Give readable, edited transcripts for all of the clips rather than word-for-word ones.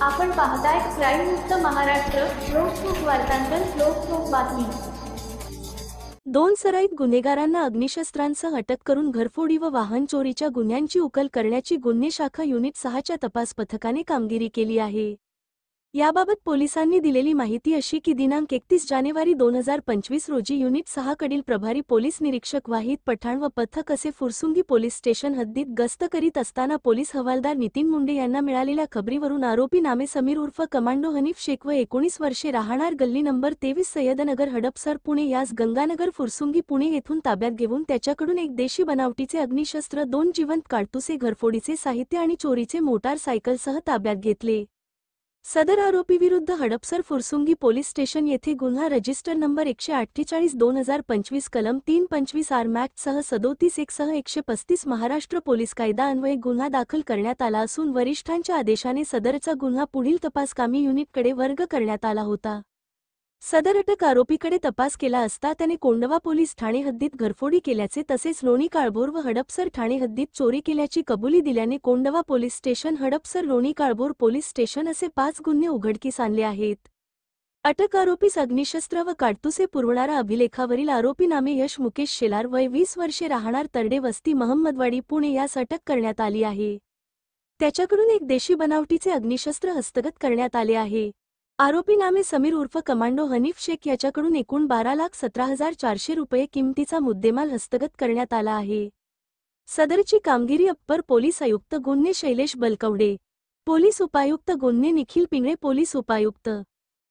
आपण पाहताय क्राईम मुक्त महाराष्ट्र. लोकसुख वार्तांकन, लोकसुख बातमी. दोन सराईत गुन्हेगारांना अग्निशस्त्रांसह अटक करून घरफोडी व वाहन चोरीच्या गुन्ह्यांची उकल करण्याची गुन्हे शाखा युनिट 6च्या तपास पथकाने कामगिरी केली आहे. याबाबत पोलिसांनी दिलेली माहिती अशी की दिनांक 31 जानेवारी 2025 रोजी युनिट 6 कडील प्रभारी पोलीस निरीक्षक वाहिद पठाण व पथक असे फुरसुंगी पोलीस स्टेशन हद्दीत गस्त करीत असताना पोलीस हवालदार नितीन मुंडे यांना मिळालेल्या खबरीवरून आरोपी नामे समीर उर्फ कमांडो हनीफ शेख व 19 वर्षे राहणार गल्ली नंबर 23 सय्यदनगर हडपसर पुणे यास गंगानगर फुरसुंगी पुणे येथून ताब्यात घेऊन त्याच्याकडून एक देशी बनावटीचे अग्निशस्त्र, 2 जिवंत काडतुसे, घरफोडीचे साहित्य आणि चोरीचे मोटारसायकलसह ताब्यात घेतले. सदर आरोपीविरुद्ध हडपसर फुरसुंगी पोलीस स्टेशन येथे गुन्हा रजिस्टर नंबर 148/2025 कलम 325 आर्म ॲक्ट सह 37(1) सह 135 महाराष्ट्र पोलीस कायदा अन्वये गुन्हा दाखल करण्यात आला असून वरिष्ठांच्या आदेशाने सदरचा गुन्हा पुढील तपासकामी युनिटकडे वर्ग करण्यात आला होता. सदर अटक आरोपीकडे तपास केला असता त्याने कोंडवा पोलीस ठाणे हद्दीत घरफोडी केल्याचे तसेच लोणी काळभोर व हडपसर ठाणे हद्दीत चोरी केल्याची कबुली दिल्याने Kondhwa police station, Hadapsar, Loni Kalbhor police station असे 5 गुन्हे उघडकीस आणले आहेत. अटक आरोपीस अग्निशस्त्र व काडतुसे पुरवणारा अभिलेखावरील आरोपी नामे यश मुकेश शेलार, वय 20 वर्षे, राहणार तरडे वस्ती महम्मदवाडी पुणे यास अटक करण्यात आली आहे. त्याच्याकडून एक देशी बनावटीचे अग्निशस्त्र हस्तगत करण्यात आले आहे. आरोपी नामे समीर उर्फ कमांडो हनीफ शेख याच्याकडून एकूण 12,17,400 रुपये किमतीचा मुद्देमाल हस्तगत करण्यात आला आहे. सदरची कामगिरी अप्पर पोलीस आयुक्त गुन्हे शैलेश बलकवडे, पोलीस उपायुक्त गुन्हे निखिल पिंगळे, पोलीस उपायुक्त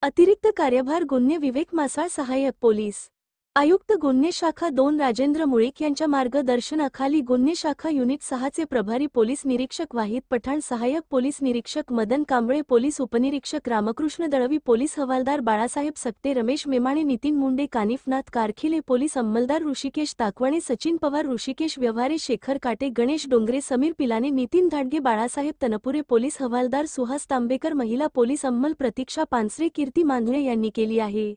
अतिरिक्त कार्यभार गुन्हे विवेक मासाळ, सहाय्यक पोलीस आयुक्त गुन्हे शाखा 2 राजेंद्र मुळीक यांच्या मार्गदर्शनाखाली गुन्हे शाखा युनिट 6चे प्रभारी पोलीस निरीक्षक वाहिद पठाण, सहाय्यक पोलीस निरीक्षक मदन कांबळे, पोलीस उपनिरीक्षक रामकृष्ण दळवी, पोलीस हवालदार बाळासाहेब सकटे, रमेश मेमाणे, नितीन मुंडे, कानिफनाथ कारखिले, पोलीस अंमलदार ऋषिकेश ताकवणे, सचिन पवार, ऋषिकेश व्यवहारे, शेखर काटे, गणेश डोंगरे, समीर पिलाने, नितीन धाडगे, बाळासाहेब तनपुरे, पोलीस हवालदार सुहास तांबेकर, महिला पोलीस अंमल प्रतीक्षा पानसरे, कीर्ती मांधळे यांनी केली आहे.